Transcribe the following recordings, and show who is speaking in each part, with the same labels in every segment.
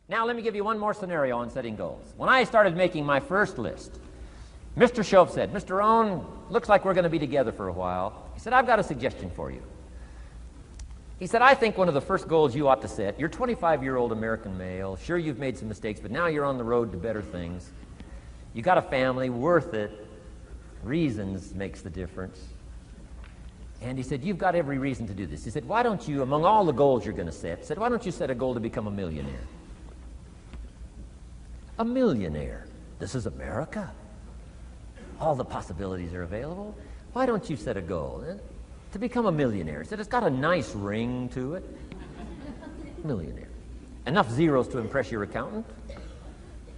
Speaker 1: Now let me give you one more scenario on setting goals. When I started making my first list, Mr. Shoaff said, "Mr. Rohn, looks like we're going to be together for a while." He said, "I've got a suggestion for you." He said, "I think one of the first goals you ought to set, you're a 25-year-old American male. Sure, you've made some mistakes, but now you're on the road to better things. You got a family, worth it. Reasons makes the difference." And he said, "You've got every reason to do this." He said, "Why don't you, among all the goals you're going to set, why don't you set a goal to become a millionaire?" A millionaire. This is America. All the possibilities are available. Why don't you set a goal to become a millionaire? He said, "It's got a nice ring to it." Millionaire. Enough zeros to impress your accountant?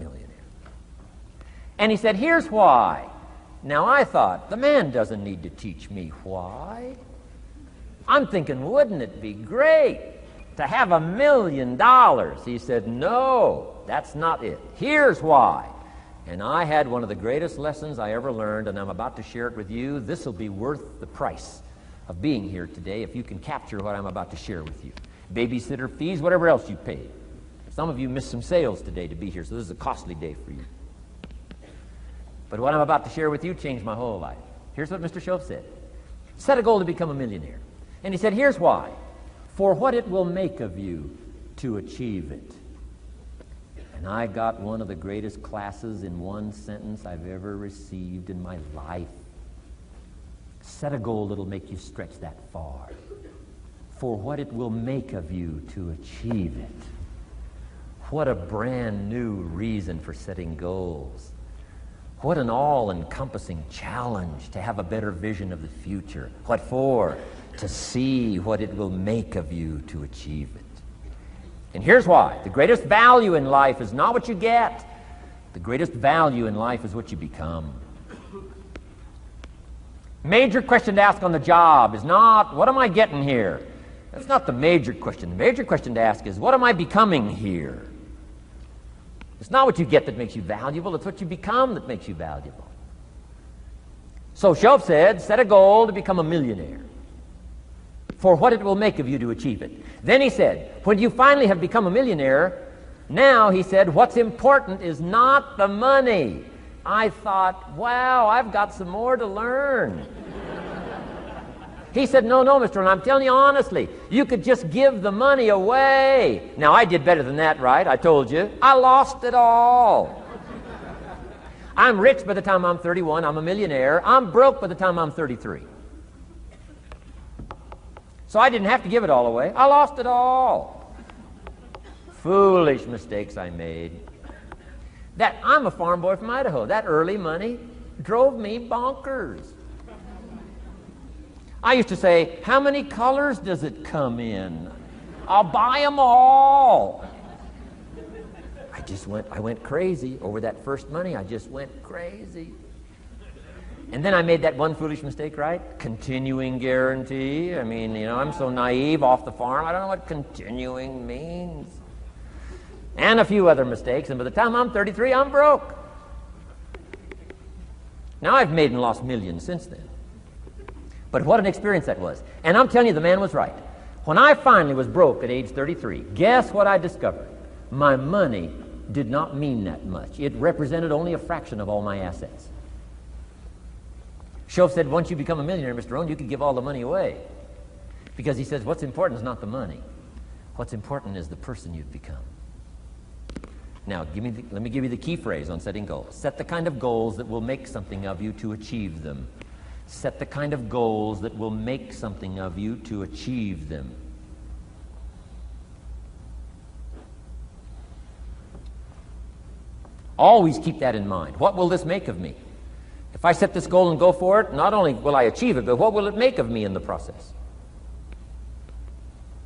Speaker 1: Millionaire. And he said, "Here's why." Now I thought, the man doesn't need to teach me why. I'm thinking, wouldn't it be great to have $1 million? He said, "No, that's not it. Here's why." And I had one of the greatest lessons I ever learned, and I'm about to share it with you. This will be worth the price of being here today if you can capture what I'm about to share with you. Babysitter fees, whatever else you paid. Some of you missed some sales today to be here, so this is a costly day for you. But what I'm about to share with you changed my whole life. Here's what Mr. Shoaff said. Set a goal to become a millionaire. And he said, "Here's why. For what it will make of you to achieve it." And I got one of the greatest classes in one sentence I've ever received in my life. Set a goal that'll make you stretch that far. For what it will make of you to achieve it. What a brand new reason for setting goals. What an all-encompassing challenge to have a better vision of the future. What for? To see what it will make of you to achieve it. And here's why. The greatest value in life is not what you get. The greatest value in life is what you become. Major question to ask on the job is not, what am I getting here? That's not the major question. The major question to ask is, what am I becoming here? It's not what you get that makes you valuable. It's what you become that makes you valuable. So Shoaff said, set a goal to become a millionaire. For what it will make of you to achieve it. Then he said, when you finally have become a millionaire, now, he said, what's important is not the money. I thought, wow, I've got some more to learn. He said, no, Mr. Rohn, I'm telling you honestly, you could just give the money away. Now, I did better than that, right? I told you. I lost it all. I'm rich by the time I'm 31. I'm a millionaire. I'm broke by the time I'm 33. So I didn't have to give it all away. I lost it all. Foolish mistakes I made. I'm a farm boy from Idaho. That early money drove me bonkers. I used to say, how many colors does it come in? I'll buy them all. I went crazy over that first money. I just went crazy. And then I made that one foolish mistake, right? Continuing guarantee. I mean, I'm so naive off the farm. I don't know what continuing means. And a few other mistakes. And by the time I'm 33, I'm broke. Now I've made and lost millions since then. But what an experience that was. And I'm telling you, the man was right. When I finally was broke at age 33, guess what I discovered? My money did not mean that much. It represented only a fraction of all my assets. Shoaff said, once you become a millionaire, Mr. Rohn, you can give all the money away. Because he says, what's important is not the money. What's important is the person you've become. Now, let me give you the key phrase on setting goals. Set the kind of goals that will make something of you to achieve them. Set the kind of goals that will make something of you to achieve them. Always keep that in mind. What will this make of me? If I set this goal and go for it, not only will I achieve it, but what will it make of me in the process?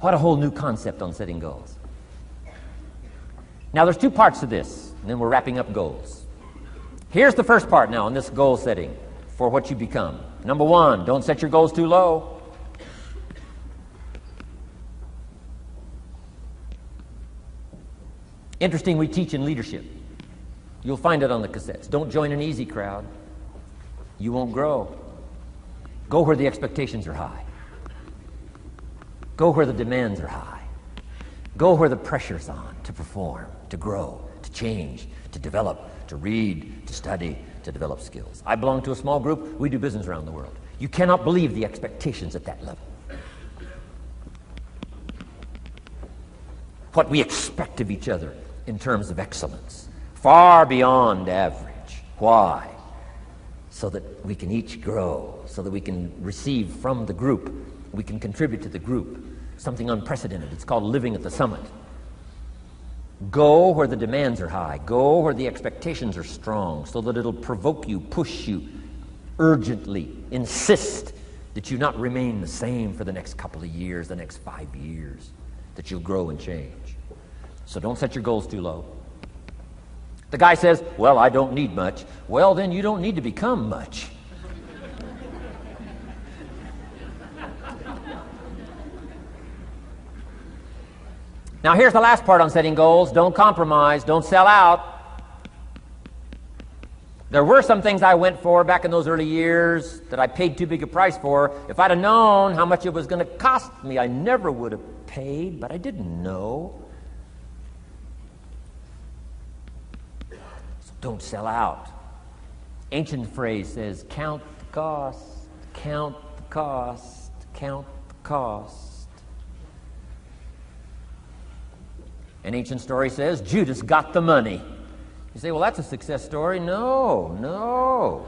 Speaker 1: What a whole new concept on setting goals. Now, there's two parts to this, and then we're wrapping up goals. Here's the first part now in this goal setting for what you become. Number one, don't set your goals too low. Interesting, we teach in leadership. You'll find it on the cassettes. Don't join an easy crowd. You won't grow. Go where the expectations are high. Go where the demands are high. Go where the pressure's on to perform, to grow, to change, to develop, to read, to study, to develop skills. I belong to a small group. We do business around the world. You cannot believe the expectations at that level. What we expect of each other in terms of excellence, far beyond average. Why? So that we can each grow, so that we can receive from the group, we can contribute to the group, something unprecedented. It's called living at the summit. Go where the demands are high. Go where the expectations are strong, so that it'll provoke you, push you, urgently insist that you not remain the same for the next couple of years, the next 5 years, that you'll grow and change. So don't set your goals too low. The guy says, well, I don't need much. Well, then you don't need to become much. Now, here's the last part on setting goals. Don't compromise. Don't sell out. There were some things I went for back in those early years that I paid too big a price for. If I'd have known how much it was going to cost me, I never would have paid, but I didn't know. So don't sell out. Ancient phrase says, count the cost, count the cost, count the cost. An ancient story says, Judas got the money. You say, well, that's a success story. No.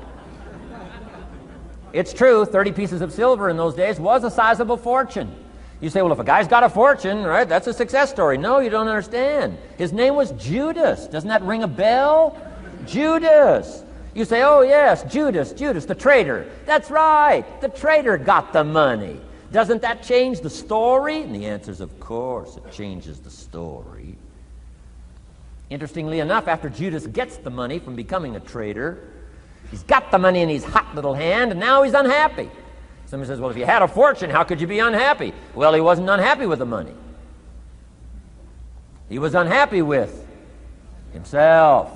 Speaker 1: It's true, 30 pieces of silver in those days was a sizable fortune. You say, well, if a guy's got a fortune, right, that's a success story. No, you don't understand. His name was Judas. Doesn't that ring a bell? Judas. You say, oh, yes, Judas, the traitor. That's right, the traitor got the money. Doesn't that change the story? And the answer is, of course, it changes the story. Interestingly enough, after Judas gets the money from becoming a traitor, he's got the money in his hot little hand, and now he's unhappy. Somebody says, well, if you had a fortune, how could you be unhappy? Well, he wasn't unhappy with the money. He was unhappy with himself.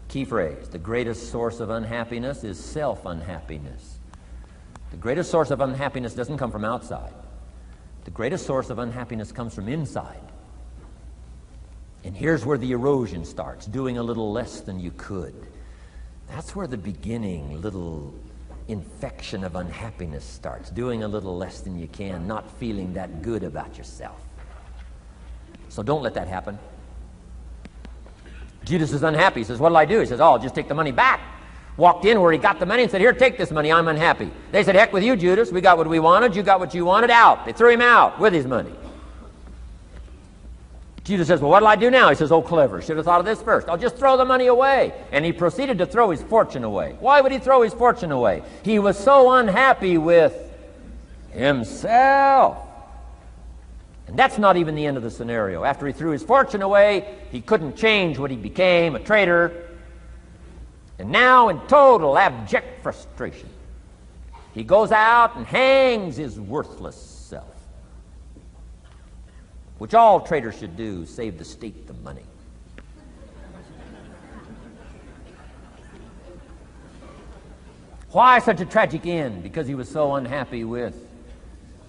Speaker 1: Key phrase, the greatest source of unhappiness is self-unhappiness. The greatest source of unhappiness doesn't come from outside. The greatest source of unhappiness comes from inside. And here's where the erosion starts, doing a little less than you could. That's where the beginning little infection of unhappiness starts, doing a little less than you can, not feeling that good about yourself. So don't let that happen. Judas is unhappy. He says, what'll I do? He says, oh, I'll just take the money back. Walked in where he got the money and said, here, take this money, I'm unhappy. They said, heck with you, Judas. We got what we wanted, you got what you wanted, out. They threw him out with his money. Judas says, well, what'll I do now? He says, oh, clever. Should have thought of this first. I'll just throw the money away. And he proceeded to throw his fortune away. Why would he throw his fortune away? He was so unhappy with himself. And that's not even the end of the scenario. After he threw his fortune away, he couldn't change what he became, a traitor. And now, in total abject frustration, he goes out and hangs his worthless self, which all traitors should do, save the state the money. Why such a tragic end? Because he was so unhappy with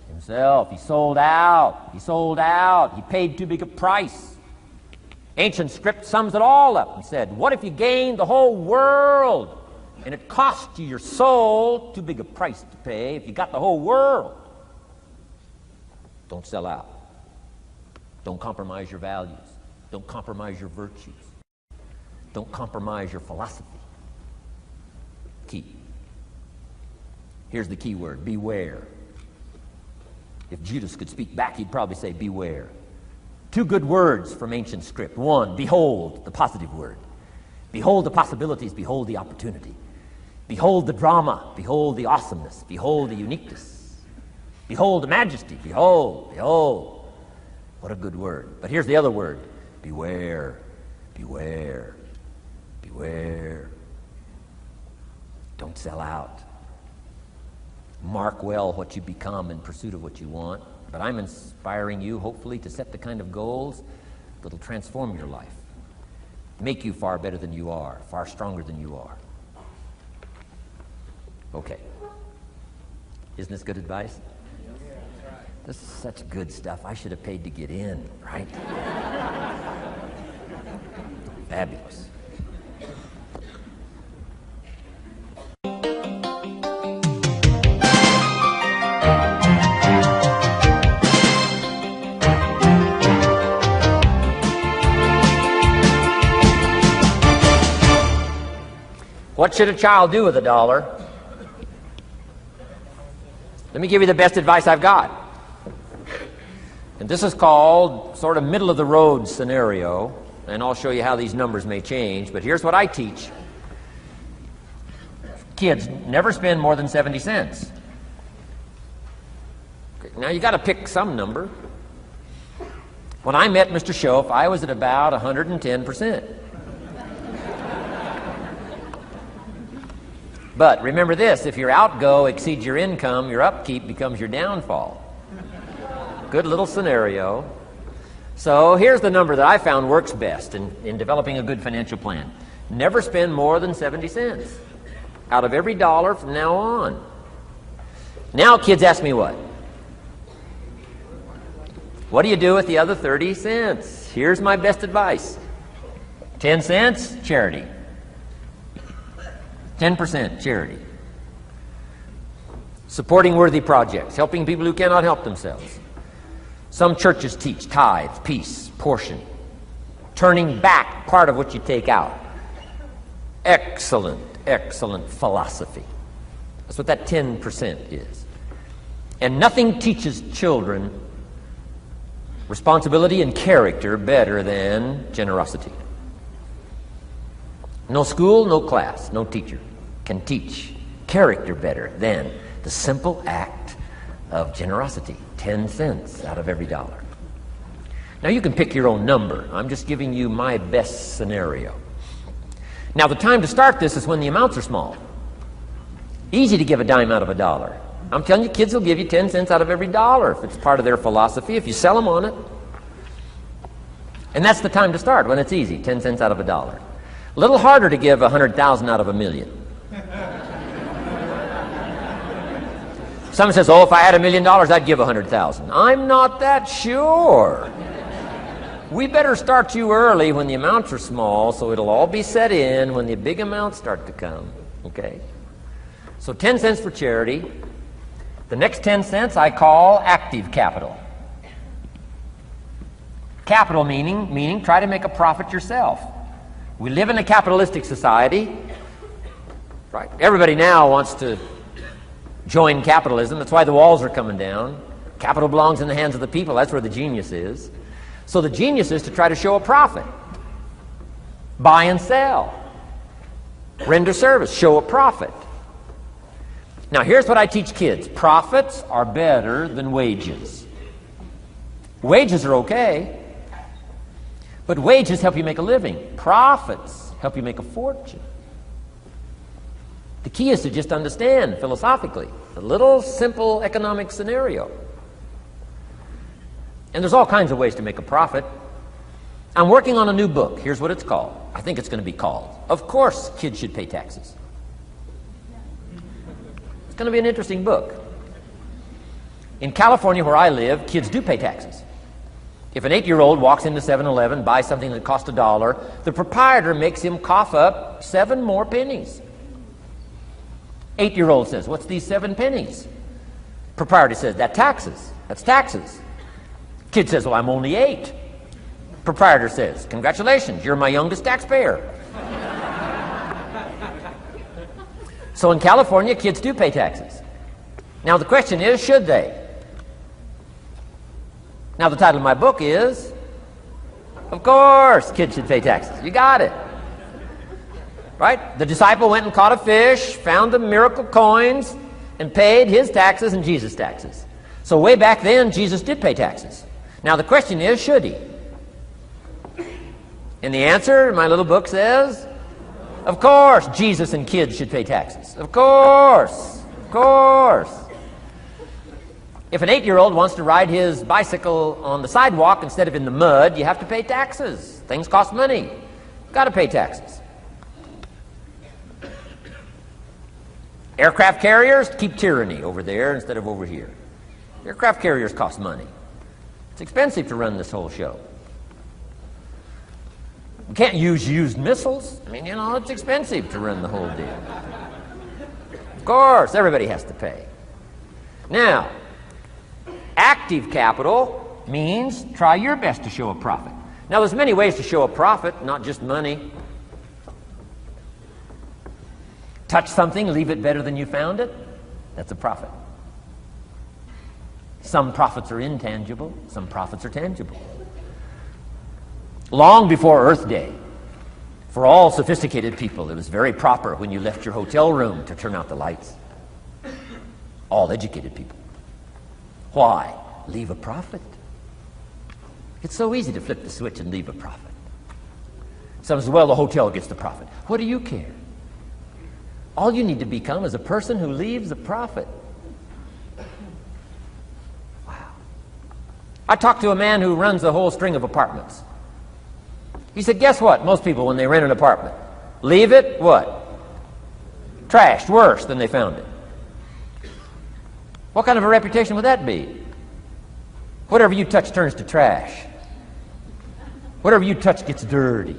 Speaker 1: himself. He sold out. He paid too big a price. Ancient script sums it all up and said, what if you gained the whole world and it cost you your soul? Too big a price to pay if you got the whole world. Don't sell out. Don't compromise your values. Don't compromise your virtues. Don't compromise your philosophy. Key. Here's the key word, beware. If Judas could speak back, he'd probably say beware. Two good words from ancient script. One, behold, the positive word. Behold the possibilities, behold the opportunity. Behold the drama, behold the awesomeness, behold the uniqueness. Behold the majesty, behold. What a good word. But here's the other word, beware, beware, beware. Don't sell out. Mark well what you become in pursuit of what you want. But I'm inspiring you, hopefully, to set the kind of goals that will transform your life, make you far better than you are, far stronger than you are. Okay. Isn't this good advice? This is such good stuff. I should have paid to get in, right? Fabulous. What should a child do with $1? Let me give you the best advice I've got. And this is called sort of middle of the road scenario, and I'll show you how these numbers may change, but here's what I teach. Kids, never spend more than 70 cents. Okay, now you got to pick some number. When I met Mr. Shoaff, I was at about 110%. But remember this, if your outgo exceeds your income, your upkeep becomes your downfall. Good little scenario. So here's the number that I found works best in developing a good financial plan. Never spend more than 70 cents out of every dollar from now on. Now kids ask me what? What do you do with the other 30 cents? Here's my best advice. 10 cents, charity. 10% charity. Supporting worthy projects, helping people who cannot help themselves. Some churches teach tithe, peace, portion. Turning back part of what you take out. Excellent, excellent philosophy. That's what that 10% is. And nothing teaches children responsibility and character better than generosity. No school, no class, no teacher can teach character better than the simple act of generosity. 10 cents out of every dollar. Now you can pick your own number. I'm just giving you my best scenario. Now the time to start this is when the amounts are small. Easy to give a dime out of $1. I'm telling you, kids will give you 10 cents out of every dollar if it's part of their philosophy, if you sell them on it. And that's the time to start, when it's easy, 10 cents out of $1. A little harder to give 100,000 out of 1,000,000. Someone says, oh, if I had $1 million, I'd give 100,000. I'm not that sure. We better start you early when the amounts are small, so it'll all be set in when the big amounts start to come. Okay? So 10 cents for charity. The next 10 cents I call active capital. Capital meaning try to make a profit yourself. We live in a capitalistic society, right? Everybody now wants to join capitalism. That's why the walls are coming down. Capital belongs in the hands of the people. That's where the genius is. So the genius is to try to show a profit. Buy and sell. Render service. Show a profit. Now here's what I teach kids. Profits are better than wages. Wages are okay. But wages help you make a living. Profits help you make a fortune. The key is to just understand philosophically a little simple economic scenario. And there's all kinds of ways to make a profit. I'm working on a new book. Here's what it's called. I think it's going to be called, Of Course Kids Should Pay Taxes. It's going to be an interesting book. In California, where I live, kids do pay taxes. If an 8-year-old walks into 7-Eleven, buys something that cost $1, the proprietor makes him cough up 7 more pennies. 8-year-old says, what's these 7 pennies? Proprietor says, that's taxes. Kid says, well, I'm only 8. Proprietor says, congratulations, you're my youngest taxpayer. So in California, kids do pay taxes. Now the question is, should they? Now the title of my book is, Of Course Kids Should Pay Taxes. You got it. Right? The disciple went and caught a fish, found the miracle coins, and paid his taxes and Jesus' taxes. So way back then, Jesus did pay taxes. Now the question is, should he? And the answer, my little book says, of course Jesus and kids should pay taxes. Of course. Of course. If an 8-year-old wants to ride his bicycle on the sidewalk instead of in the mud, you have to pay taxes. Things cost money. Got to pay taxes. Aircraft carriers keep tyranny over there instead of over here. Aircraft carriers cost money. It's expensive to run this whole show. We can't use used missiles. I mean, you know, it's expensive to run the whole deal. Of course, everybody has to pay. Now, active capital means try your best to show a profit. Now, there's many ways to show a profit, not just money. Touch something, leave it better than you found it. That's a profit. Some profits are intangible, some profits are tangible. Long before Earth Day, for all sophisticated people, it was very proper when you left your hotel room to turn out the lights. All educated people. Why? Leave a profit. It's so easy to flip the switch and leave a profit. Some say, well, the hotel gets the profit. What do you care? All you need to become is a person who leaves a profit. Wow. I talked to a man who runs a whole string of apartments. He said, guess what? Most people, when they rent an apartment, leave it, what? Trashed, worse than they found it. What kind of a reputation would that be? Whatever you touch turns to trash. Whatever you touch gets dirty.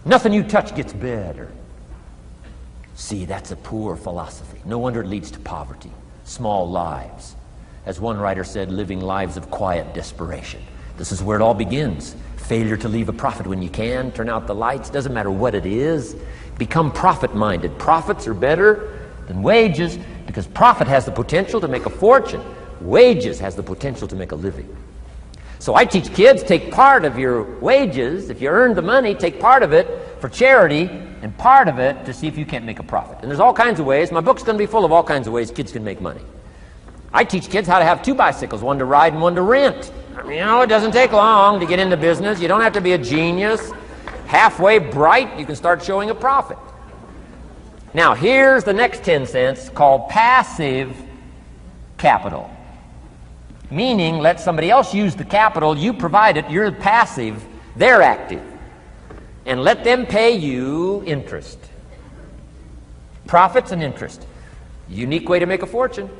Speaker 1: Nothing you touch gets better. See, that's a poor philosophy. No wonder it leads to poverty, small lives. As one writer said, living lives of quiet desperation. This is where it all begins. Failure to leave a profit when you can, turn out the lights, doesn't matter what it is. Become profit-minded. Profits are better than wages because profit has the potential to make a fortune. Wages has the potential to make a living. So I teach kids, take part of your wages. If you earn the money, take part of it for charity and part of it to see if you can't make a profit. And there's all kinds of ways. My book's going to be full of all kinds of ways kids can make money. I teach kids how to have 2 bicycles, one to ride and one to rent. I mean, you know, it doesn't take long to get into business. You don't have to be a genius. Halfway bright, you can start showing a profit. Now, here's the next 10 cents called passive capital. Meaning, let somebody else use the capital, you provide it, you're passive, they're active. And let them pay you interest. Profits and interest. Unique way to make a fortune.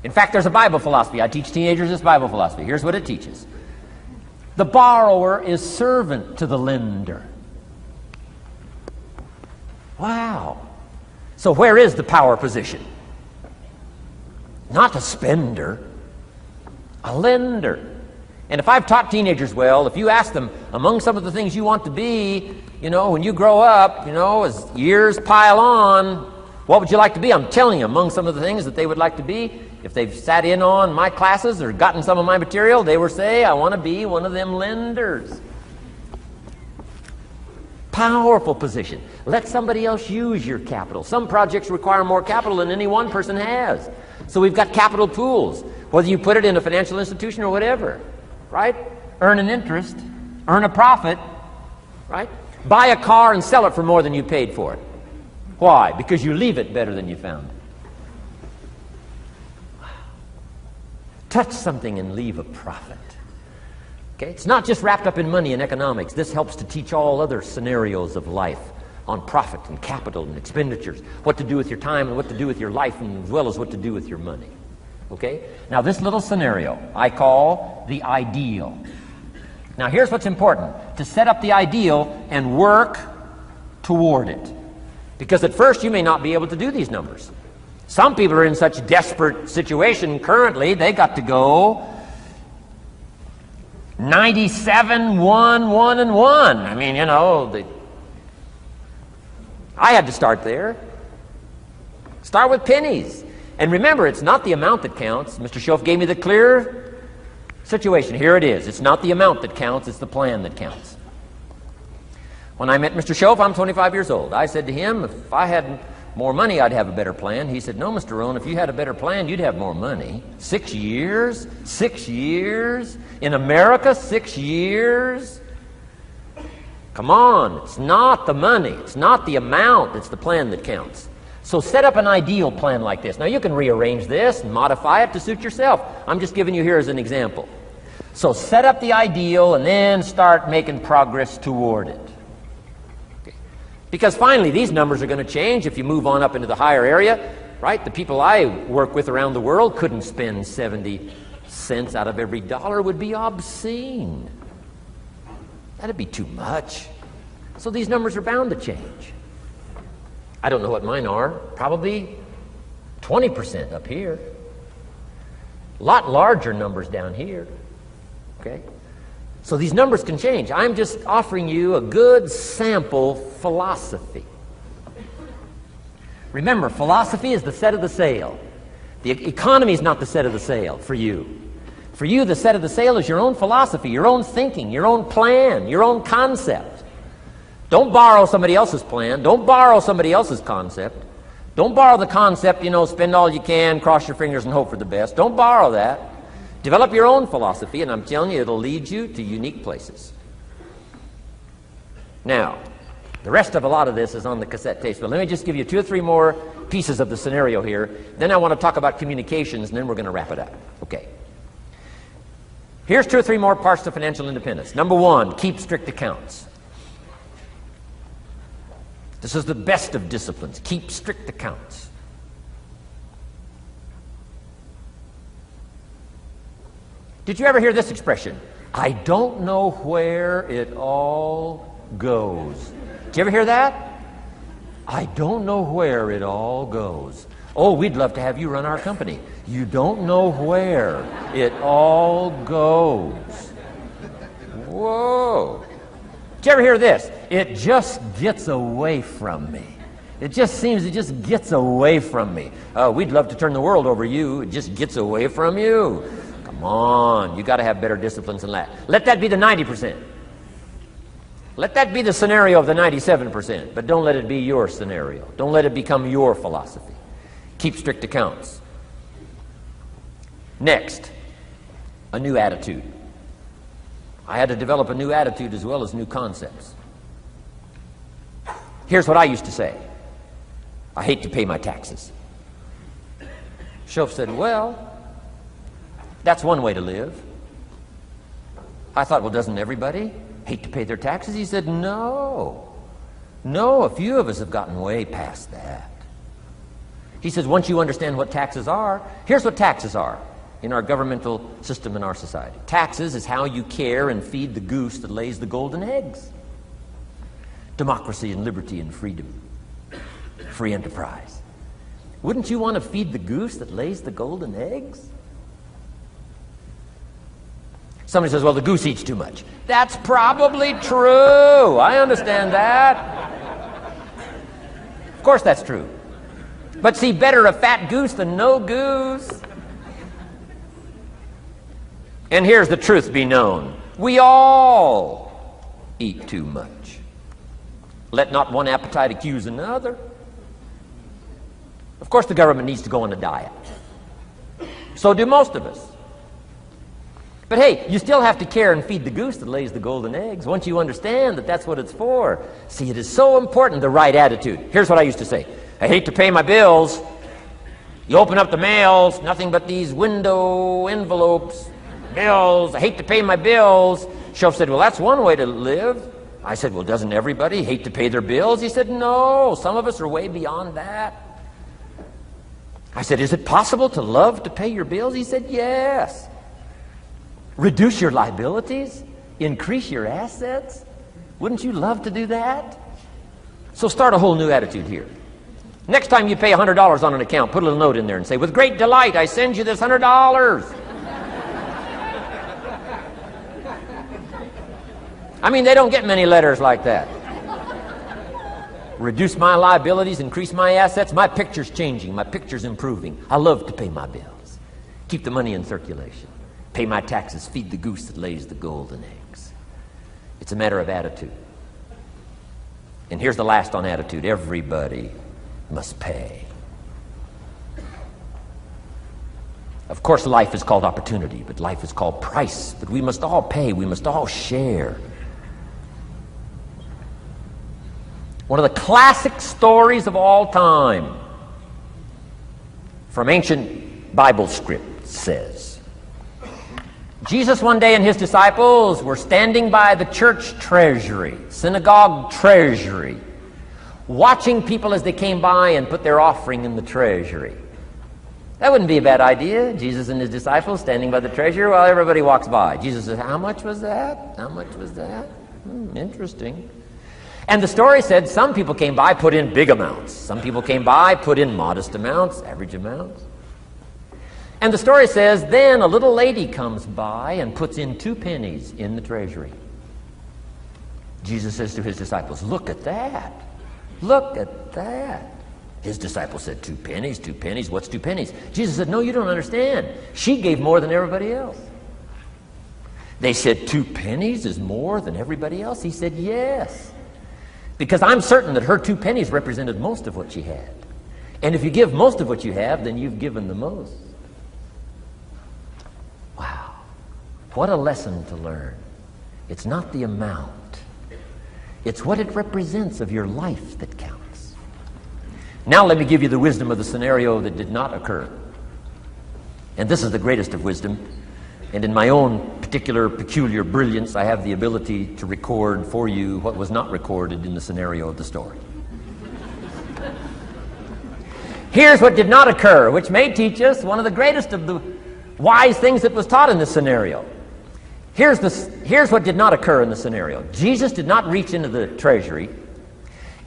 Speaker 1: In fact, there's a Bible philosophy. I teach teenagers this Bible philosophy. Here's what it teaches. The borrower is servant to the lender. Wow. So where is the power position? Not a spender, a lender. And if I've taught teenagers well, if you ask them, among some of the things you want to be, you know, when you grow up, you know, as years pile on, what would you like to be? I'm telling you, among some of the things that they would like to be, if they've sat in on my classes or gotten some of my material, they will say, I want to be one of them lenders. Powerful position. Let somebody else use your capital. Some projects require more capital than any one person has. So we've got capital pools, whether you put it in a financial institution or whatever, right? Earn an interest, earn a profit, right? Buy a car and sell it for more than you paid for it. Why? Because you leave it better than you found it. Touch something and leave a profit. Okay? It's not just wrapped up in money and economics. This helps to teach all other scenarios of life on profit and capital and expenditures, what to do with your time and what to do with your life, and as well as what to do with your money. Okay? Now this little scenario I call the ideal. Now here's what's important. To set up the ideal and work toward it. Because at first you may not be able to do these numbers. Some people are in such desperate situation currently, they got to go 97, 1, 1, and 1. I mean, you know, I had to start there. Start with pennies. And remember, it's not the amount that counts. Mr. Shoaff gave me the clear situation. Here it is. It's not the amount that counts, it's the plan that counts. When I met Mr. Shoaff, I'm 25 years old. I said to him, if I had more money, I'd have a better plan. He said, no, Mr. Rohn, if you had a better plan, you'd have more money. 6 years? 6 years? In America, 6 years? Come on, it's not the money, it's not the amount, it's the plan that counts. So set up an ideal plan like this. Now you can rearrange this and modify it to suit yourself. I'm just giving you here as an example. So set up the ideal and then start making progress toward it. Okay. Because finally these numbers are going to change if you move on up into the higher area. right? The people I work with around the world couldn't spend 70 cents out of every dollar. Would be obscene. That'd be too much. So these numbers are bound to change. I don't know what mine are. Probably 20% up here. A lot larger numbers down here. Okay? So these numbers can change. I'm just offering you a good sample philosophy. Remember, philosophy is the set of the sail. The economy is not the set of the sail for you. For you, the set of the sail is your own philosophy, your own thinking, your own plan, your own concept. Don't borrow somebody else's plan. Don't borrow somebody else's concept. Don't borrow the concept, spend all you can, cross your fingers and hope for the best. Don't borrow that. Develop your own philosophy, and I'm telling you, it'll lead you to unique places. Now, the rest of a lot of this is on the cassette tapes, but let me just give you 2 or 3 more pieces of the scenario here. Then I want to talk about communications, and then we're going to wrap it up. Okay. Here's 2 or 3 more parts to financial independence. Number 1, keep strict accounts. This is the best of disciplines. Keep strict accounts. Did you ever hear this expression? I don't know where it all goes. Did you ever hear that? I don't know where it all goes. Oh, we'd love to have you run our company. You don't know where it all goes. Whoa. Did you ever hear this? It just gets away from me. It just gets away from me. We'd love to turn the world over you. It just gets away from you. Come on. You got to have better disciplines than that. Let that be the 90%. Let that be the scenario of the 97%. But don't let it be your scenario. Don't let it become your philosophy. Keep strict accounts. Next, a new attitude. I had to develop a new attitude as well as new concepts. Here's what I used to say. I hate to pay my taxes. Shoaff said, well, that's one way to live. I thought, well, doesn't everybody hate to pay their taxes? He said, no. No, a few of us have gotten way past that. He says, once you understand what taxes are, here's what taxes are in our governmental system in our society. Taxes is how you care and feed the goose that lays the golden eggs. Democracy and liberty and freedom. Free enterprise. Wouldn't you want to feed the goose that lays the golden eggs? Somebody says, well, the goose eats too much. That's probably true. I understand that. Of course that's true. But see, better a fat goose than no goose. And here's the truth be known. We all eat too much. Let not one appetite accuse another. Of course the government needs to go on a diet. So do most of us. But hey, you still have to care and feed the goose that lays the golden eggs. Once you understand that that's what it's for. See, it is so important, the right attitude. Here's what I used to say. I hate to pay my bills. You open up the mails, nothing but these window envelopes. Bills. I hate to pay my bills. Shoaff said, well, that's one way to live. I said, well, doesn't everybody hate to pay their bills? He said, no, some of us are way beyond that. I said, is it possible to love to pay your bills? He said, yes. Reduce your liabilities? Increase your assets? Wouldn't you love to do that? So start a whole new attitude here. Next time you pay $100 on an account, put a little note in there and say, with great delight, I send you this $100. I mean, they don't get many letters like that. Reduce my liabilities, increase my assets. My picture's changing. My picture's improving. I love to pay my bills. Keep the money in circulation. Pay my taxes. Feed the goose that lays the golden eggs. It's a matter of attitude. And here's the last on attitude. Everybody must pay. Of course, life is called opportunity, but life is called price. But we must all pay. We must all share. One of the classic stories of all time from ancient Bible script says, Jesus one day and his disciples were standing by the church treasury, synagogue treasury, watching people as they came by and put their offering in the treasury. That wouldn't be a bad idea. Jesus and his disciples standing by the treasury while everybody walks by. Jesus says, how much was that? How much was that? Interesting. And the story said some people came by, put in big amounts. Some people came by, put in modest amounts, average amounts. And the story says, then a little lady comes by and puts in 2 pennies in the treasury. Jesus says to his disciples, look at that. Look at that. His disciples said, 2 pennies, 2 pennies. What's 2 pennies? Jesus said, no, you don't understand. She gave more than everybody else. They said, 2 pennies is more than everybody else? He said, yes. Because I'm certain that her 2 pennies represented most of what she had. And if you give most of what you have, then you've given the most. Wow. What a lesson to learn. It's not the amount. It's what it represents of your life that counts. Now let me give you the wisdom of the scenario that did not occur. And this is the greatest of wisdom. And in my own particular, peculiar brilliance, I have the ability to record for you what was not recorded in the scenario of the story. Here's what did not occur, which may teach us one of the greatest of the wise things that was taught in this scenario. Here's what did not occur in the scenario. Jesus did not reach into the treasury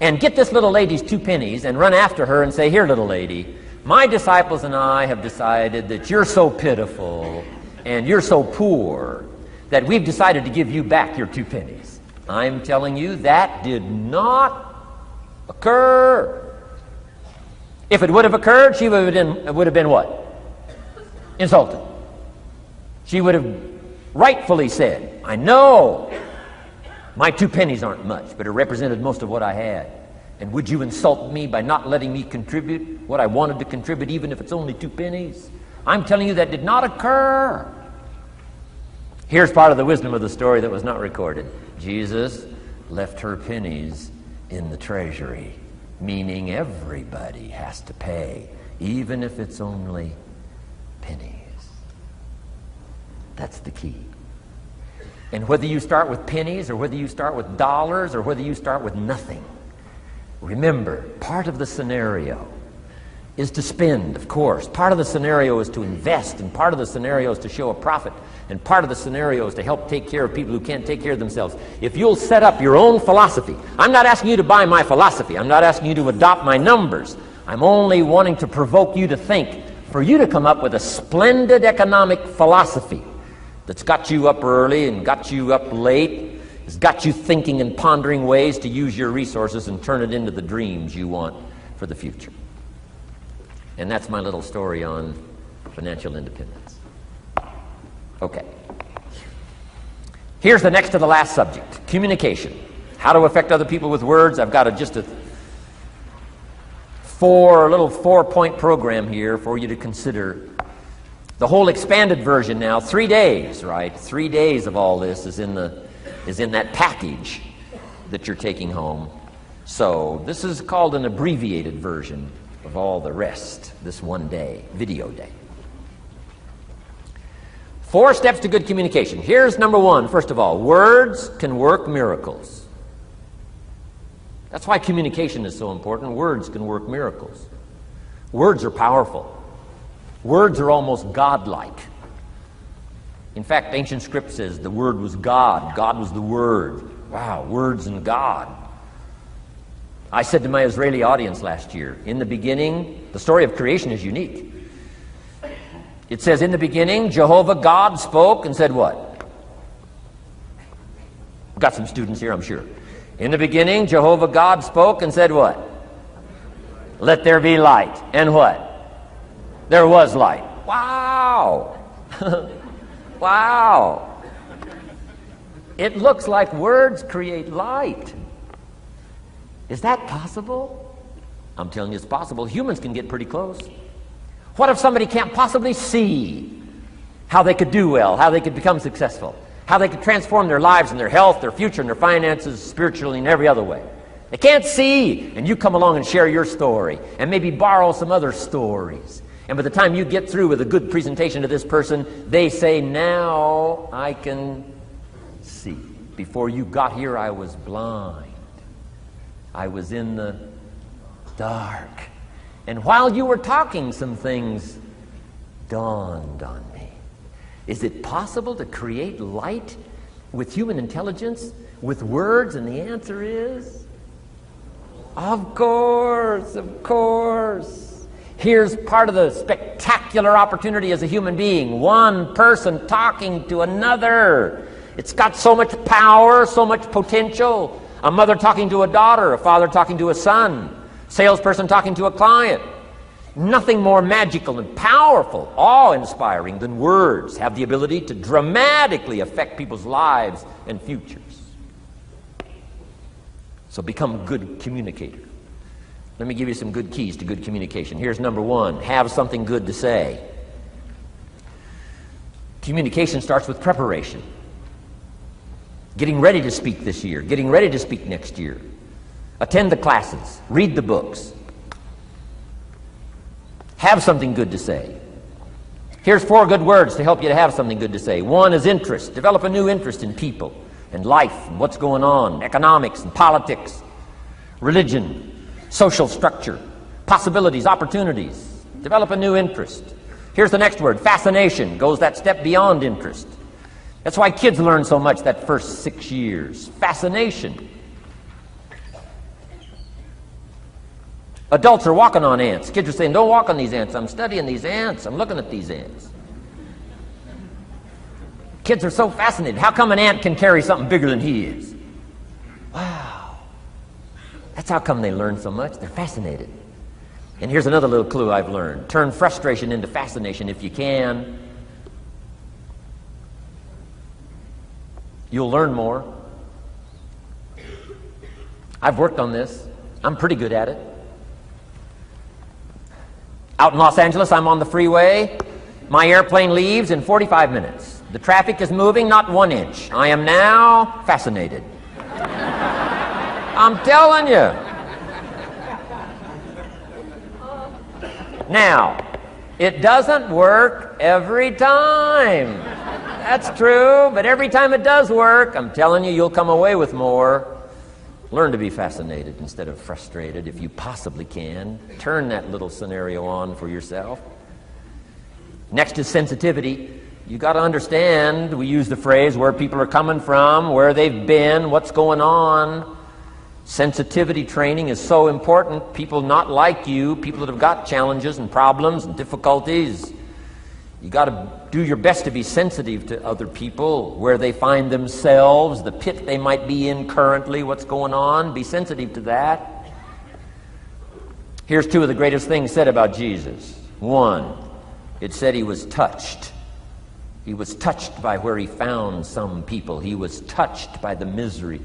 Speaker 1: and get this little lady's 2 pennies and run after her and say, here, little lady, my disciples and I have decided that you're so pitiful and you're so poor that we've decided to give you back your 2 pennies. I'm telling you, that did not occur. If it would have occurred, she would have been what? Insulted. She would have rightfully said, I know my 2 pennies aren't much, but it represented most of what I had. And would you insult me by not letting me contribute what I wanted to contribute, even if it's only 2 pennies? I'm telling you that did not occur. Here's part of the wisdom of the story that was not recorded. Jesus left her pennies in the treasury, meaning everybody has to pay, even if it's only pennies. That's the key. And whether you start with pennies or whether you start with dollars or whether you start with nothing, remember, part of the scenario is to spend, of course. Part of the scenario is to invest, and part of the scenario is to show a profit, and part of the scenario is to help take care of people who can't take care of themselves. If you'll set up your own philosophy, I'm not asking you to buy my philosophy. I'm not asking you to adopt my numbers. I'm only wanting to provoke you to think, for you to come up with a splendid economic philosophy that's got you up early and got you up late, has got you thinking and pondering ways to use your resources and turn it into the dreams you want for the future. And that's my little story on financial independence. Okay. Here's the next to the last subject, communication. How to affect other people with words. I've got just a little 4-point program here for you to consider. The whole expanded version now, 3 days, right? 3 days of all this is in that package that you're taking home. So this is called an abbreviated version of all the rest, this 1 day, video day. 4 steps to good communication. Here's number 1, first of all, words can work miracles. That's why communication is so important. Words can work miracles. Words are powerful. Words are almost godlike. In fact, ancient script says the Word was God. God was the Word. Wow, words and God. I said to my Israeli audience last year, in the beginning, the story of creation is unique. It says, in the beginning, Jehovah God spoke and said what? We've got some students here, I'm sure. In the beginning, Jehovah God spoke and said what? Let there be light. And what? There was light. Wow! Wow! It looks like words create light. Is that possible? I'm telling you it's possible. Humans can get pretty close. What if somebody can't possibly see how they could do well, how they could become successful, how they could transform their lives and their health, their future and their finances, spiritually and every other way? They can't see, and you come along and share your story and maybe borrow some other stories. And by the time you get through with a good presentation to this person, they say, now I can see. Before you got here, I was blind. I was in the dark. And while you were talking, some things dawned on me. Is it possible to create light with human intelligence, with words? And the answer is, of course, of course. Here's part of the spectacular opportunity as a human being. One person talking to another. It's got so much power, so much potential. A mother talking to a daughter, a father talking to a son, salesperson talking to a client. Nothing more magical and powerful, awe-inspiring than words have the ability to dramatically affect people's lives and futures. So become a good communicator. Let me give you some good keys to good communication. Here's number one: have something good to say. Communication starts with preparation. Getting ready to speak this year, getting ready to speak next year. Attend the classes, read the books. Have something good to say. Here's 4 good words to help you to have something good to say. 1 is interest. Develop a new interest in people and life and what's going on, economics and politics, religion, social structure, possibilities, opportunities. Develop a new interest. Here's the next word: fascination. Goes that step beyond interest. That's why kids learn so much that first 6 years. Fascination. Adults are walking on ants. Kids are saying, don't walk on these ants. I'm studying these ants. I'm looking at these ants. Kids are so fascinated. How come an ant can carry something bigger than he is? Wow. That's how come they learn so much. They're fascinated. And here's another little clue I've learned. Turn frustration into fascination if you can. You'll learn more. I've worked on this. I'm pretty good at it. Out in Los Angeles, I'm on the freeway. My airplane leaves in 45 minutes. The traffic is moving not 1 inch. I am now fascinated. I'm telling you. Now, it doesn't work every time. That's true, but every time it does work, I'm telling you, you'll come away with more. Learn to be fascinated instead of frustrated if you possibly can. Turn that little scenario on for yourself. Next is sensitivity. You got to understand, we use the phrase, where people are coming from, where they've been, what's going on. Sensitivity training is so important. People not like you, people that have got challenges and problems and difficulties, you got to do your best to be sensitive to other people, where they find themselves, the pit they might be in currently, what's going on. Be sensitive to that. Here's 2 of the greatest things said about Jesus. 1, it said he was touched. He was touched by where he found some people. He was touched by the misery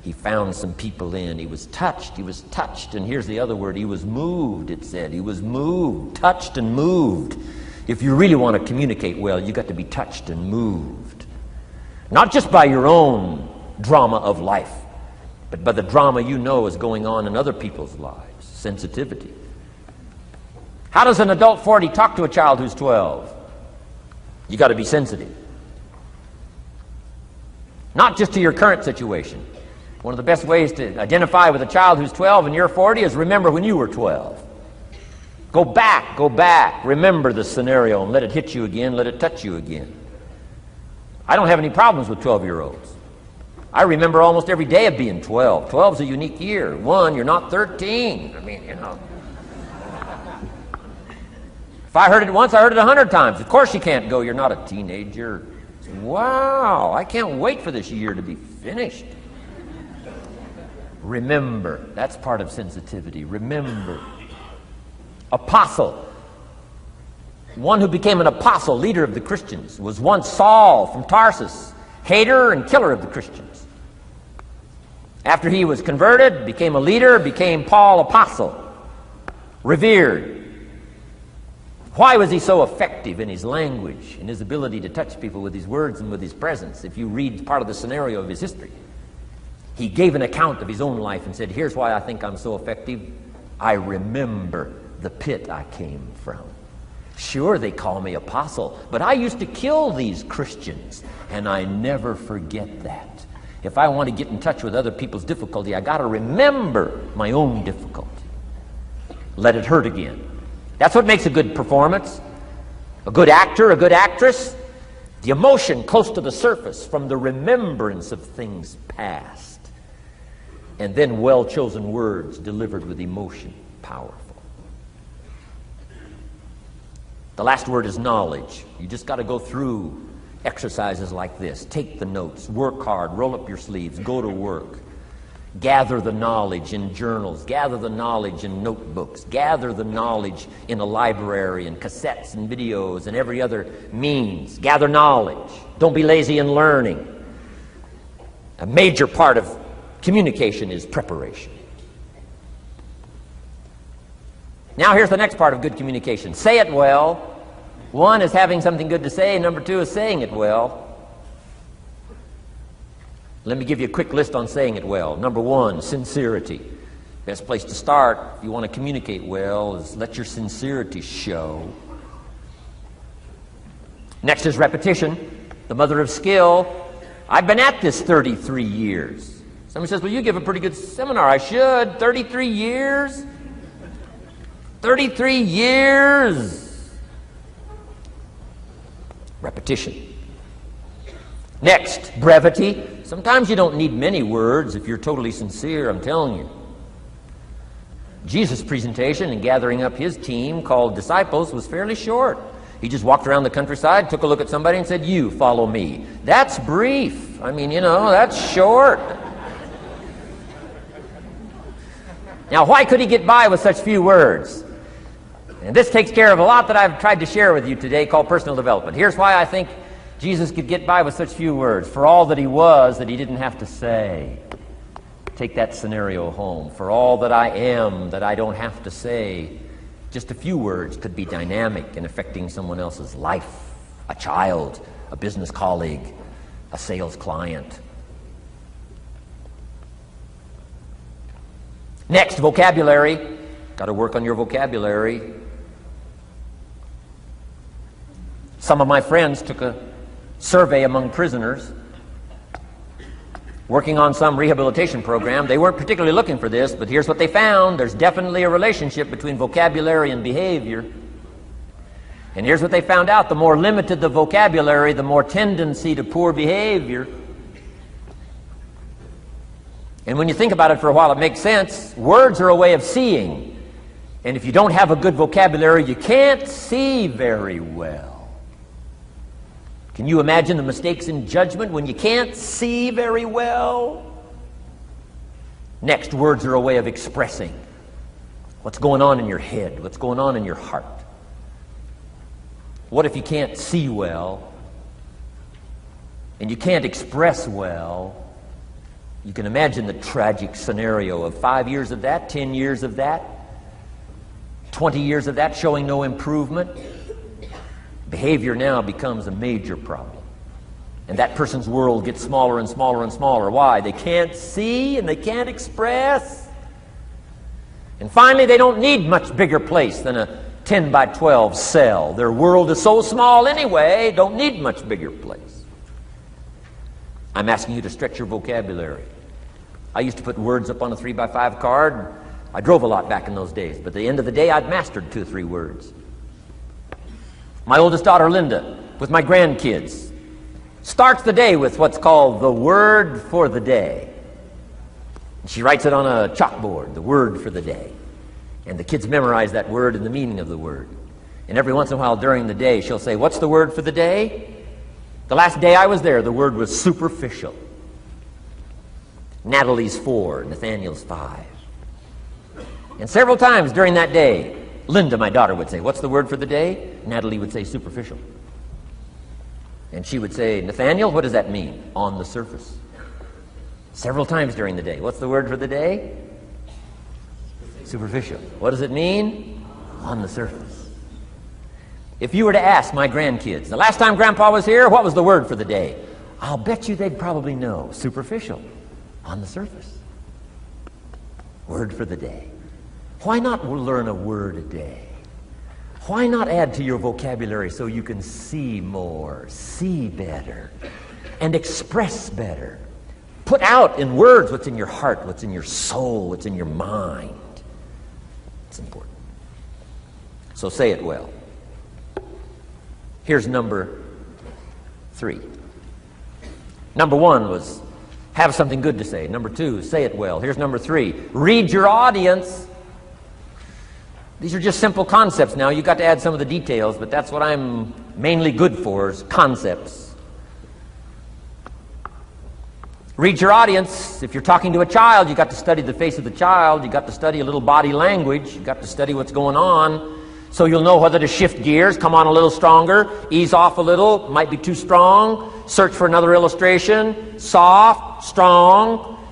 Speaker 1: he found some people in. He was touched. He was touched. And here's the other word. He was moved, it said. He was moved, touched and moved. If you really want to communicate well, you've got to be touched and moved. Not just by your own drama of life, but by the drama you know is going on in other people's lives. Sensitivity. How does an adult 40 talk to a child who's 12? You got to be sensitive. Not just to your current situation. One of the best ways to identify with a child who's 12 and you're 40 is remember when you were 12. Go back, remember the scenario and let it hit you again, let it touch you again. I don't have any problems with 12-year-olds. I remember almost every day of being 12. 12's a unique year. 1, you're not 13. I mean, you know. If I heard it once, I heard it 100 times. Of course you can't go, you're not a teenager. Wow, I can't wait for this year to be finished. Remember, that's part of sensitivity. Remember. Apostle. One who became an apostle, leader of the Christians, was once Saul from Tarsus, hater and killer of the Christians. After he was converted, became a leader, became Paul apostle, revered. Why was he so effective in his language, in his ability to touch people with his words and with his presence? If you read part of the scenario of his history, he gave an account of his own life and said, here's why I think I'm so effective. I remember the pit I came from. Sure, they call me apostle, but I used to kill these Christians, and I never forget that. If I want to get in touch with other people's difficulty, I got to remember my own difficulty. let it hurt again. That's what makes a good performance. A good actor, a good actress, the emotion close to the surface from the remembrance of things past. And then well-chosen words delivered with emotion, powerful. The last word is knowledge. You just got to go through exercises like this. Take the notes, work hard, roll up your sleeves, go to work. Gather the knowledge in journals, gather the knowledge in notebooks, gather the knowledge in a library and cassettes and videos and every other means. Gather knowledge. Don't be lazy in learning. A major part of communication is preparation. Now here's the next part of good communication. Say it well. One is having something good to say, and number two is saying it well. Let me give you a quick list on saying it well. Number one, sincerity. Best place to start if you want to communicate well is let your sincerity show. Next is repetition, the mother of skill. I've been at this 33 years. Somebody says, well, you give a pretty good seminar. I should. 33 years? 33 years. Repetition. Next, brevity. Sometimes you don't need many words if you're totally sincere, I'm telling you. Jesus' presentation in gathering up his team called disciples was fairly short. He just walked around the countryside, took a look at somebody and said, you follow me. That's brief. I mean, that's short. Now, why could he get by with such few words? And this takes care of a lot that I've tried to share with you today called personal development. Here's why I think Jesus could get by with such few words. For all that he was, that he didn't have to say. Take that scenario home. For all that I am, that I don't have to say. Just a few words could be dynamic in affecting someone else's life. A child, a business colleague, a sales client. Next, vocabulary. Got to work on your vocabulary. Some of my friends took a survey among prisoners working on some rehabilitation program. They weren't particularly looking for this, but here's what they found. There's definitely a relationship between vocabulary and behavior. And here's what they found out. The more limited the vocabulary, the more tendency to poor behavior. And when you think about it for a while, it makes sense. Words are a way of seeing. And if you don't have a good vocabulary, you can't see very well. Can you imagine the mistakes in judgment when you can't see very well? Next, words are a way of expressing what's going on in your head, what's going on in your heart. What if you can't see well and you can't express well? You can imagine the tragic scenario of 5 years of that, 10 years of that, 20 years of that showing no improvement. Behavior now becomes a major problem. And that person's world gets smaller and smaller and smaller. Why? They can't see and they can't express. And finally, they don't need much bigger place than a 10 by 12 cell. Their world is so small anyway, don't need much bigger place. I'm asking you to stretch your vocabulary. I used to put words up on a 3 by 5 card. I drove a lot back in those days, but at the end of the day, I'd mastered 2 or 3 words. My oldest daughter, Linda, with my grandkids, starts the day with what's called the word for the day. She writes it on a chalkboard, the word for the day. And the kids memorize that word and the meaning of the word. And every once in a while during the day, she'll say, what's the word for the day? The last day I was there, the word was superficial. Natalie's 4, Nathaniel's 5. And several times during that day, Linda, my daughter, would say, what's the word for the day? Natalie would say superficial. And she would say, Nathaniel, what does that mean? On the surface. Several times during the day. What's the word for the day? Superficial. What does it mean? On the surface. If you were to ask my grandkids, the last time Grandpa was here, what was the word for the day? I'll bet you they'd probably know. Superficial. On the surface. Word for the day. Why not learn a word a day? Why not add to your vocabulary so you can see more, see better, and express better? Put out in words what's in your heart, what's in your soul, what's in your mind. It's important. So say it well. Here's number 3. Number 1 was have something good to say. Number 2, say it well. Here's number 3. Read your audience. These are just simple concepts now. You've got to add some of the details, but that's what I'm mainly good for, is concepts. Read your audience. If you're talking to a child, you've got to study the face of the child. You've got to study a little body language. You've got to study what's going on, so you'll know whether to shift gears, come on a little stronger, ease off a little, might be too strong, search for another illustration, soft, strong.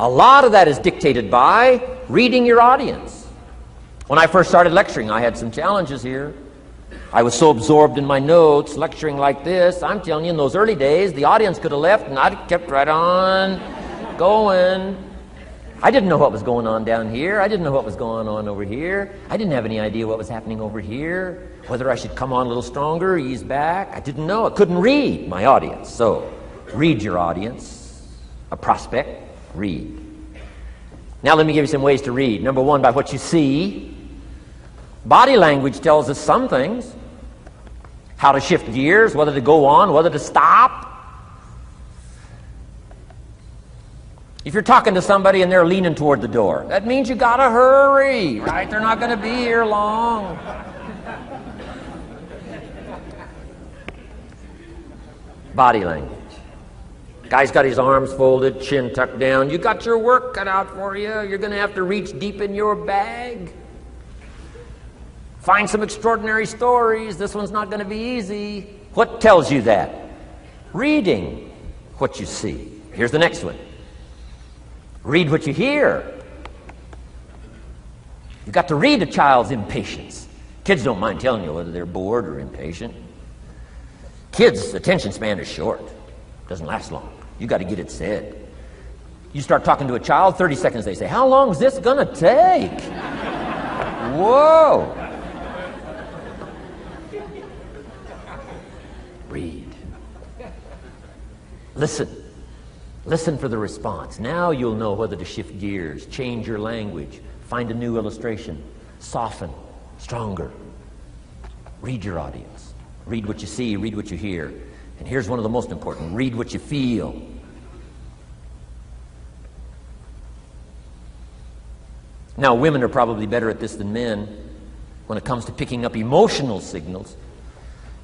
Speaker 1: A lot of that is dictated by reading your audience. When I first started lecturing, I had some challenges here. I was so absorbed in my notes, lecturing like this. I'm telling you, in those early days, the audience could have left and I'd have kept right on going. I didn't know what was going on down here. I didn't know what was going on over here. I didn't have any idea what was happening over here, whether I should come on a little stronger, ease back. I didn't know. I couldn't read my audience. So, read your audience. A prospect, read. Now let me give you some ways to read. Number 1, by what you see. Body language tells us some things. How to shift gears, whether to go on, whether to stop. If you're talking to somebody and they're leaning toward the door, that means you gotta hurry, right? They're not gonna be here long. Body language. Guy's got his arms folded, chin tucked down. You got your work cut out for you. You're gonna have to reach deep in your bag. Find some extraordinary stories. This one's not going to be easy. What tells you that? Reading what you see. Here's the next one. Read what you hear. You've got to read a child's impatience. Kids don't mind telling you whether they're bored or impatient. Kids' attention span is short. Doesn't last long. You've got to get it said. You start talking to a child, 30 seconds they say, "How long is this going to take?" Whoa! Read. Listen. Listen for the response. Now you'll know whether to shift gears, change your language, find a new illustration, soften, stronger. Read your audience. Read what you see, read what you hear. And here's one of the most important. Read what you feel. Now, women are probably better at this than men when it comes to picking up emotional signals.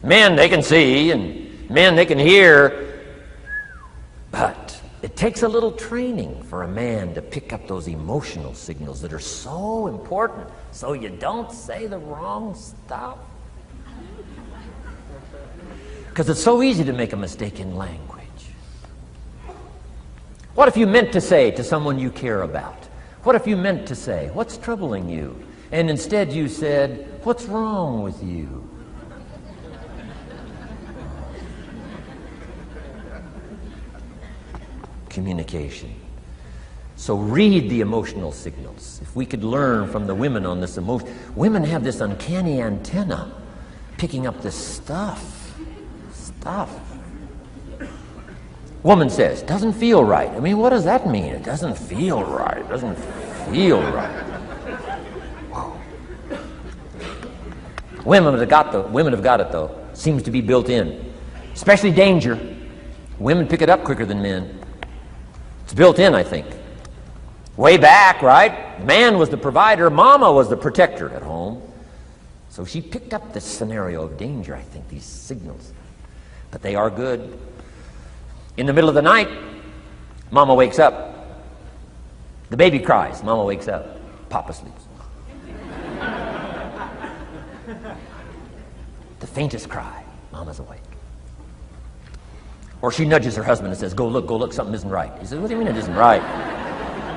Speaker 1: Men, they can see, and men, they can hear, but it takes a little training for a man to pick up those emotional signals that are so important, so you don't say the wrong stuff. Because it's so easy to make a mistake in language. What if you meant to say to someone you care about? What if you meant to say, "What's troubling you?" And instead you said, "What's wrong with you?" Communication. So read the emotional signals. If we could learn from the women on this emotion. Women have this uncanny antenna picking up this stuff. Woman says, "Doesn't feel right." I mean, what does that mean? It doesn't feel right. It doesn't feel right. Whoa. Women have got it though. Seems to be built in. Especially danger. Women pick it up quicker than men. It's built in, I think. Way back, right? Man was the provider. Mama was the protector at home. So she picked up this scenario of danger, I think, these signals. But they are good. In the middle of the night, Mama wakes up. The baby cries. Mama wakes up. Papa sleeps. The faintest cry. Mama's awake. Or she nudges her husband and says, go look, something isn't right." He says, "What do you mean it isn't right?"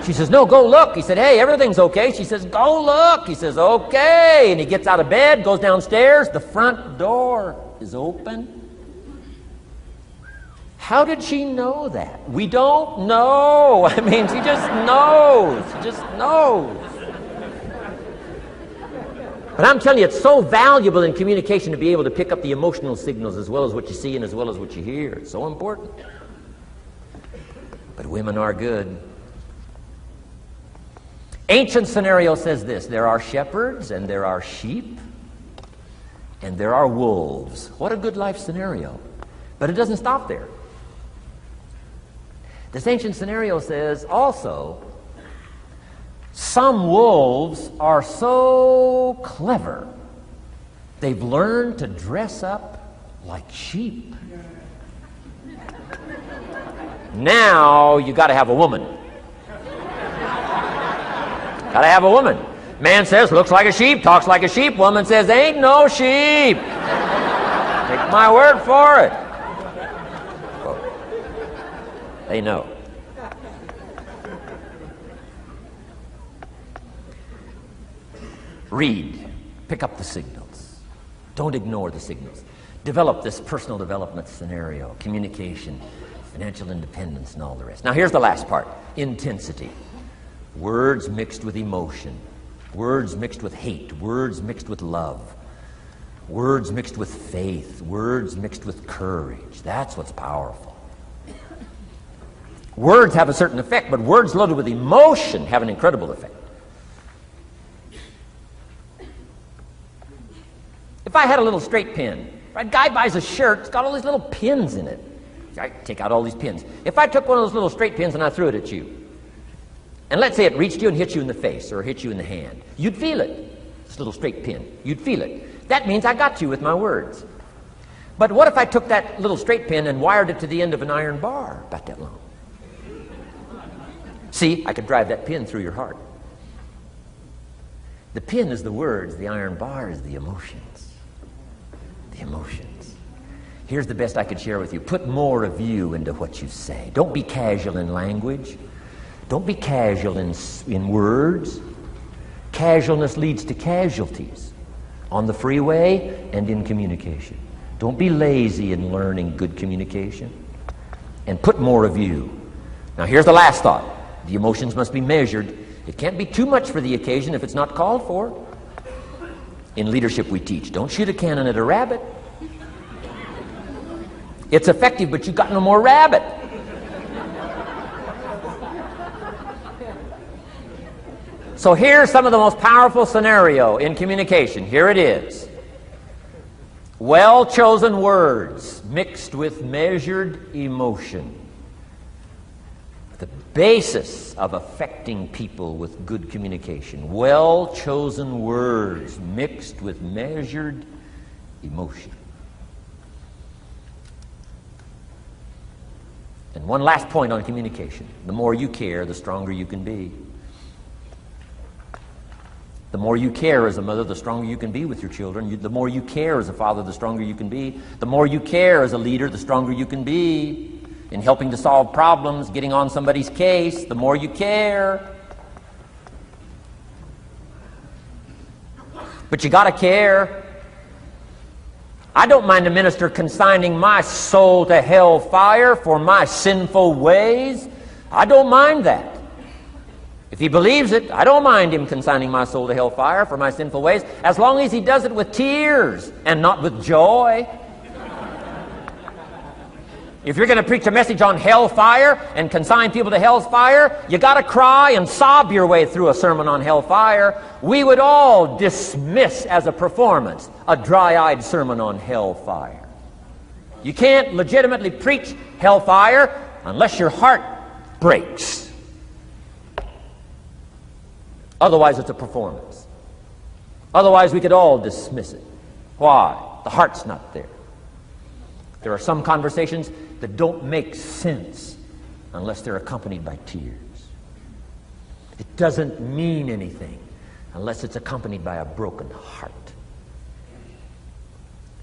Speaker 1: She says, "No, go look." He said, "Hey, everything's okay." She says, "Go look." He says, "Okay." And he gets out of bed, goes downstairs. The front door is open. How did she know that? We don't know. I mean, she just knows. She just knows. But I'm telling you, it's so valuable in communication to be able to pick up the emotional signals as well as what you see and as well as what you hear. It's so important. But women are good. Ancient scenario says this: there are shepherds and there are sheep. and there are wolves. What a good life scenario. But it doesn't stop there. This ancient scenario says also, some wolves are so clever, they've learned to dress up like sheep. Now you got to have a woman. Got to have a woman. Man says, looks like a sheep, talks like a sheep. Woman says, ain't no sheep. Take my word for it. Well, they know. Read. Pick up the signals. Don't ignore the signals. Develop this personal development scenario, communication, financial independence, and all the rest. Now here's the last part. Intensity. Words mixed with emotion. Words mixed with hate. Words mixed with love. Words mixed with faith. Words mixed with courage. That's what's powerful. Words have a certain effect, but words loaded with emotion have an incredible effect. If I had a little straight pin, a guy buys a shirt, it's got all these little pins in it. I take out all these pins. If I took one of those little straight pins and I threw it at you, and let's say it reached you and hit you in the face or hit you in the hand, you'd feel it. This little straight pin, you'd feel it. That means I got you with my words. But what if I took that little straight pin and wired it to the end of an iron bar, about that long? See, I could drive that pin through your heart. The pin is the words, the iron bar is the emotions. The emotions. Here's the best I could share with you. Put more of you into what you say. Don't be casual in language. Don't be casual in words. Casualness leads to casualties on the freeway and in communication. Don't be lazy in learning good communication. And put more of you. Now here's the last thought. The emotions must be measured. It can't be too much for the occasion if it's not called for. In leadership we teach, don't shoot a cannon at a rabbit. It's effective, but you've got no more rabbit. So here's some of the most powerful scenario in communication. Here it is. Well-chosen words mixed with measured emotion. The basis of affecting people with good communication. Well-chosen words mixed with measured emotion. And one last point on communication. The more you care, the stronger you can be. The more you care as a mother, the stronger you can be with your children. The more you care as a father, the stronger you can be. The more you care as a leader, the stronger you can be in helping to solve problems, getting on somebody's case. The more you care. But you got to care. I don't mind a minister consigning my soul to hell fire for my sinful ways. I don't mind that. If he believes it, I don't mind him consigning my soul to hellfire for my sinful ways, as long as he does it with tears and not with joy. If you're going to preach a message on hellfire and consign people to hell's fire, you got to cry and sob your way through a sermon on hellfire. We would all dismiss as a performance a dry-eyed sermon on hellfire. You can't legitimately preach hellfire unless your heart breaks. Otherwise, it's a performance. Otherwise, we could all dismiss it. Why? The heart's not there. There are some conversations that don't make sense unless they're accompanied by tears. It doesn't mean anything unless it's accompanied by a broken heart.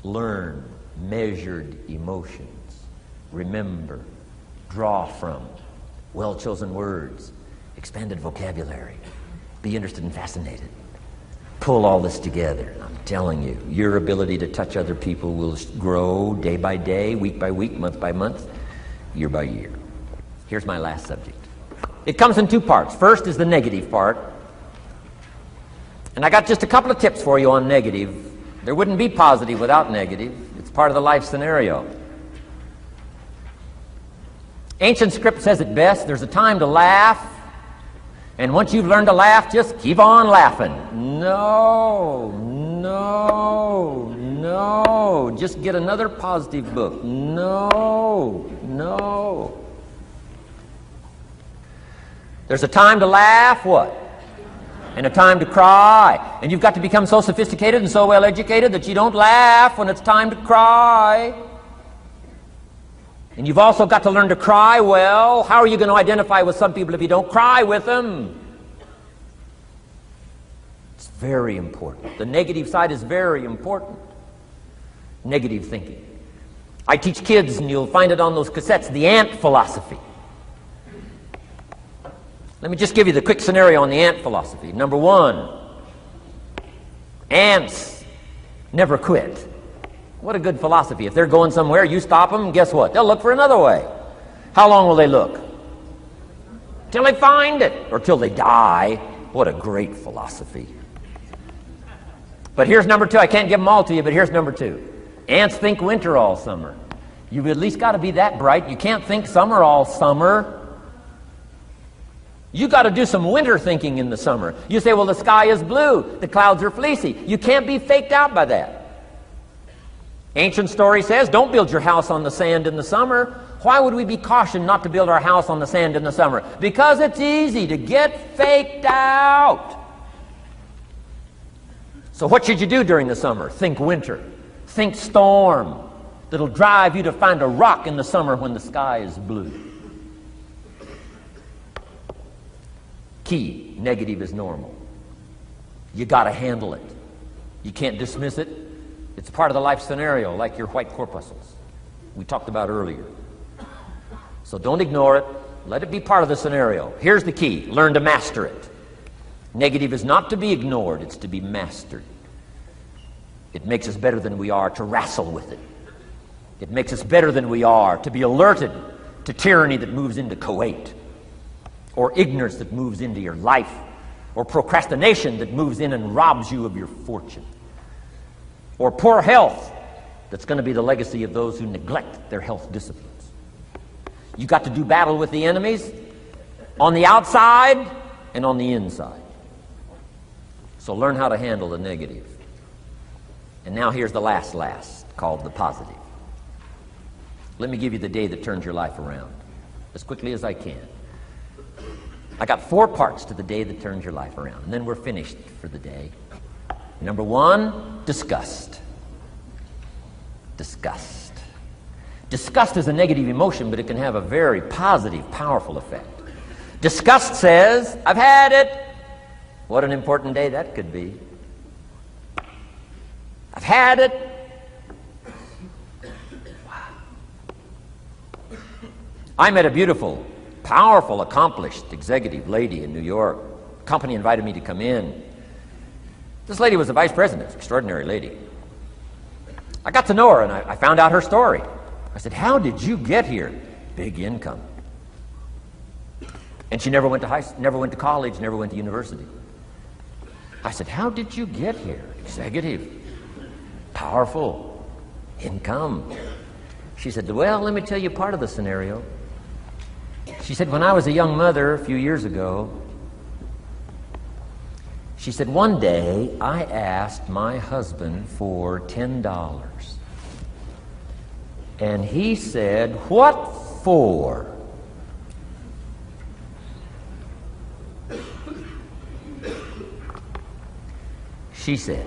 Speaker 1: Learn measured emotions. Remember, draw from well-chosen words, expanded vocabulary. Be interested and fascinated. Pull all this together. I'm telling you, your ability to touch other people will grow day by day, week by week, month by month, year by year. Here's my last subject. It comes in two parts. First is the negative part. And I got just a couple of tips for you on negative. There wouldn't be positive without negative. It's part of the life scenario. Ancient script says it best. There's a time to laugh. And once you've learned to laugh, just keep on laughing. No. No. Just get another positive book. No. No. There's a time to laugh, what? And a time to cry. And you've got to become so sophisticated and so well educated that you don't laugh when it's time to cry. And you've also got to learn to cry well. How are you going to identify with some people if you don't cry with them? It's very important. The negative side is very important. Negative thinking. I teach kids, and you'll find it on those cassettes, the ant philosophy. Let me just give you the quick scenario on the ant philosophy. Number one, ants never quit. What a good philosophy. If they're going somewhere, you stop them, guess what? They'll look for another way. How long will they look? Till they find it, or till they die. What a great philosophy. But here's number two. I can't give them all to you, but here's number two. Ants think winter all summer. You've at least got to be that bright. You can't think summer all summer. You got to do some winter thinking in the summer. You say, well, the sky is blue, the clouds are fleecy. You can't be faked out by that. Ancient story says, don't build your house on the sand in the summer. Why would we be cautioned not to build our house on the sand in the summer? Because it's easy to get faked out. So what should you do during the summer? Think winter. Think storm. That'll drive you to find a rock in the summer when the sky is blue. Key, negative is normal. You got to handle it. You can't dismiss it. It's part of the life scenario, like your white corpuscles we talked about earlier. So don't ignore it. Let it be part of the scenario. Here's the key. Learn to master it. Negative is not to be ignored. It's to be mastered. It makes us better than we are to wrestle with it. It makes us better than we are to be alerted to tyranny that moves into Kuwait, or ignorance that moves into your life, or procrastination that moves in and robs you of your fortune, or poor health that's going to be the legacy of those who neglect their health disciplines. You got to do battle with the enemies on the outside and on the inside. So learn how to handle the negative. And now here's the last, called the positive. Let me give you the day that turns your life around, as quickly as I can. I got 4 parts to the day that turns your life around, and then we're finished for the day. Number 1, disgust. Disgust. Disgust is a negative emotion, but it can have a very positive, powerful effect. Disgust says, I've had it. What an important day that could be. I've had it. Wow. I met a beautiful, powerful, accomplished executive lady in New York. The company invited me to come in. This lady was the vice president, extraordinary lady. I got to know her, and I found out her story. I said, how did you get here? Big income. And she never went to college, never went to university. I said, how did you get here? Executive, powerful, income. She said, well, let me tell you part of the scenario. She said, when I was a young mother a few years ago, she said, one day I asked my husband for $10. And he said, what for? She said,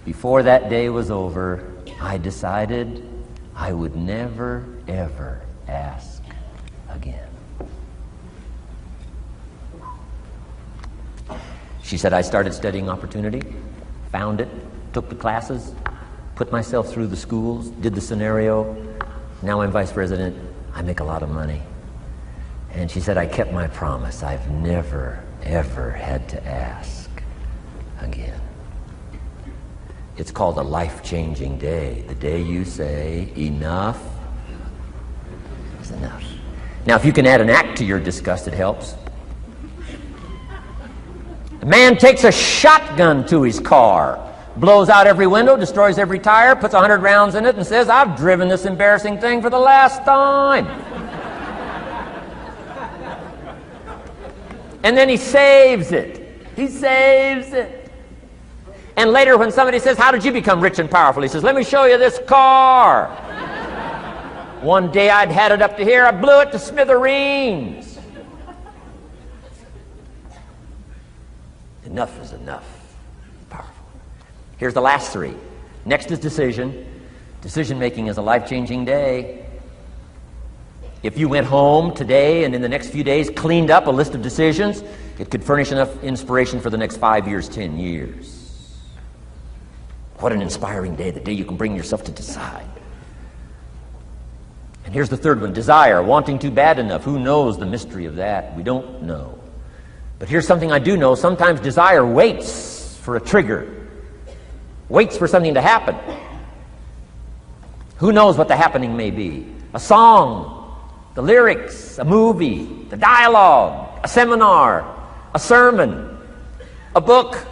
Speaker 1: before that day was over, I decided I would never, ever ask again. She said, I started studying opportunity, found it, took the classes, put myself through the schools, did the scenario. Now I'm vice president. I make a lot of money. And she said, I kept my promise. I've never, ever had to ask again. It's called a life-changing day. The day you say, enough is enough. Now, if you can add an act to your disgust, it helps. A man takes a shotgun to his car, blows out every window, destroys every tire, puts 100 rounds in it, and says, I've driven this embarrassing thing for the last time. And then he saves it. He saves it. And later when somebody says, how did you become rich and powerful? He says, let me show you this car. One day I'd had it up to here, I blew it to smithereens. Enough is enough. Powerful. Here's the last three. Next is decision. Decision making is a life-changing day. If you went home today and in the next few days cleaned up a list of decisions, it could furnish enough inspiration for the next 5 years, 10 years. What an inspiring day, the day you can bring yourself to decide. And here's the third one, desire, wanting to bad enough. Who knows the mystery of that? We don't know. But here's something I do know. Sometimes desire waits for a trigger, waits for something to happen. Who knows what the happening may be? A song, the lyrics, a movie, the dialogue, a seminar, a sermon, a book,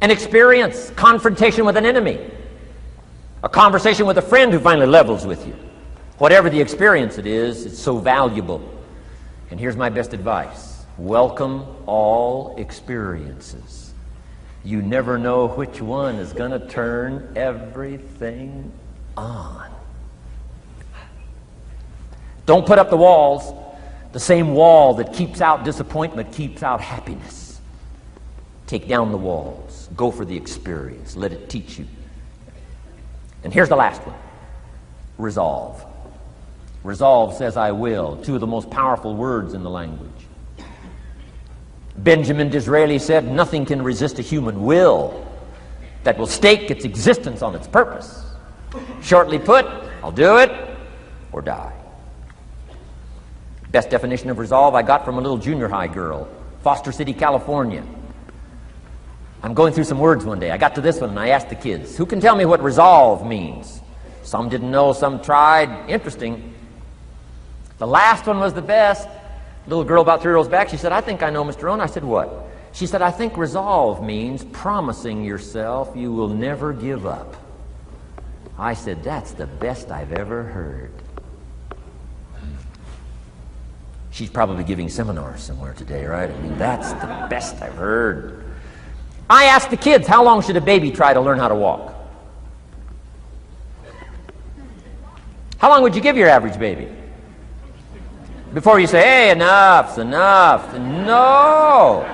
Speaker 1: an experience, confrontation with an enemy, a conversation with a friend who finally levels with you. Whatever the experience it is, it's so valuable. And here's my best advice. Welcome all experiences. You never know which one is going to turn everything on. Don't put up the walls. The same wall that keeps out disappointment keeps out happiness. Take down the walls. Go for the experience. Let it teach you. And here's the last one. Resolve. Resolve says I will. Two of the most powerful words in the language. Benjamin Disraeli said, nothing can resist a human will that will stake its existence on its purpose. Shortly put, I'll do it or die. Best definition of resolve I got from a little junior high girl, Foster City, California. I'm going through some words one day. I got to this one and I asked the kids, who can tell me what resolve means? Some didn't know, some tried. Interesting. The last one was the best. Little girl about 3 rows back, she said, I think I know, Mr. Rohn. I said, what? She said, I think resolve means promising yourself you will never give up. I said, that's the best I've ever heard. She's probably giving seminars somewhere today, right? I mean, that's the best I've heard. I asked the kids, how long should a baby try to learn how to walk? How long would you give your average baby? Before you say, hey, enough's enough. No.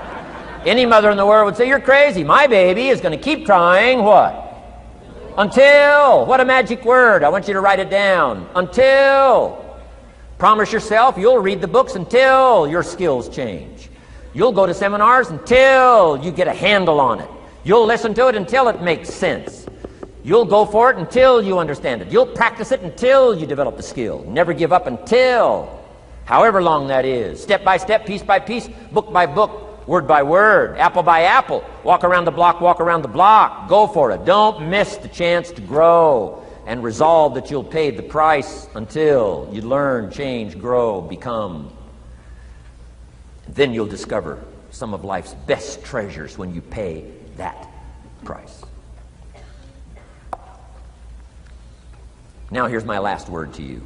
Speaker 1: Any mother in the world would say, you're crazy. My baby is going to keep trying what? Until. What a magic word. I want you to write it down. Until. Promise yourself you'll read the books until your skills change. You'll go to seminars until you get a handle on it. You'll listen to it until it makes sense. You'll go for it until you understand it. You'll practice it until you develop the skill. Never give up until. However long that is, step by step, piece by piece, book by book, word by word, apple by apple, walk around the block, go for it. Don't miss the chance to grow and resolve that you'll pay the price until you learn, change, grow, become. Then you'll discover some of life's best treasures when you pay that price. Now here's my last word to you.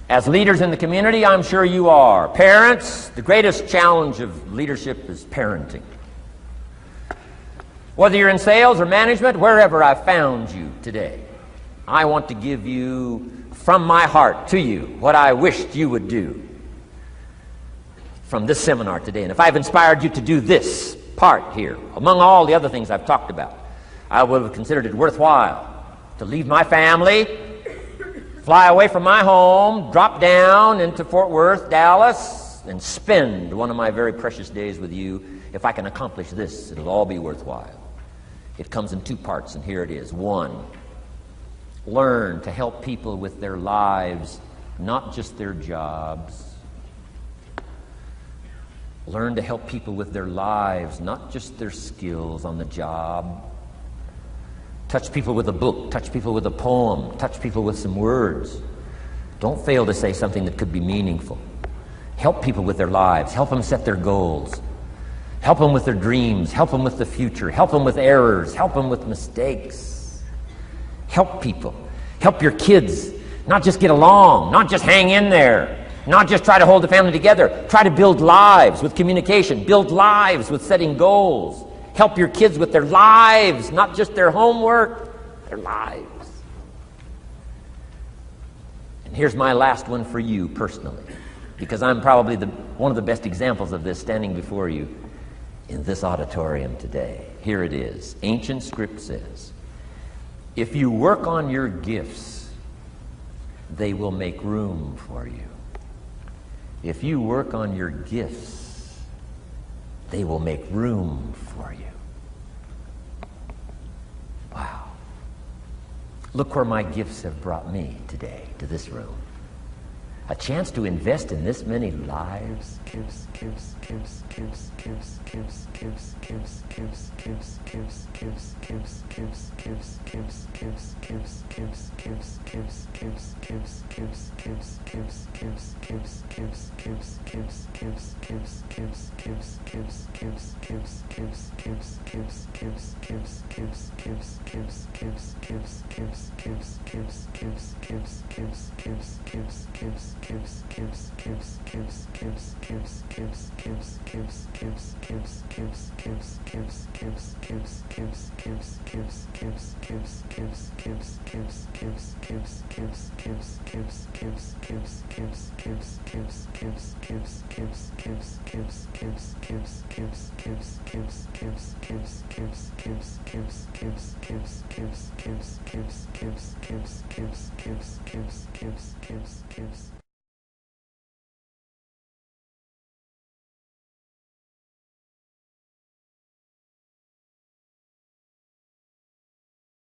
Speaker 1: As leaders in the community, I'm sure you are. Parents, the greatest challenge of leadership is parenting. Whether you're in sales or management, wherever I've found you today, I want to give you, from my heart to you, what I wished you would do from this seminar today. And if I've inspired you to do this part here, among all the other things I've talked about, I would have considered it worthwhile to leave my family, fly away from my home, drop down into Fort Worth, Dallas, and spend one of my very precious days with you. If I can accomplish this, it'll all be worthwhile. It comes in two parts, and here it is. One, learn to help people with their lives, not just their jobs. Learn to help people with their lives, not just their skills on the job. Touch people with a book, touch people with a poem, touch people with some words. Don't fail to say something that could be meaningful. Help people with their lives, help them set their goals. Help them with their dreams, help them with the future, help them with errors, help them with mistakes. Help people. Help your kids not just get along, not just hang in there, Not just try to hold the family together. Try to build lives with communication. Build lives with setting goals. Help your kids with their lives, not just their homework, their lives. And here's my last one for you personally, because I'm probably one of the best examples of this standing before you in this auditorium today. Here it is. Ancient script says, if you work on your gifts, they will make room for you. If you work on your gifts, they will make room for you. Wow. Look where my gifts have brought me today, to this room. A chance to invest in this many lives.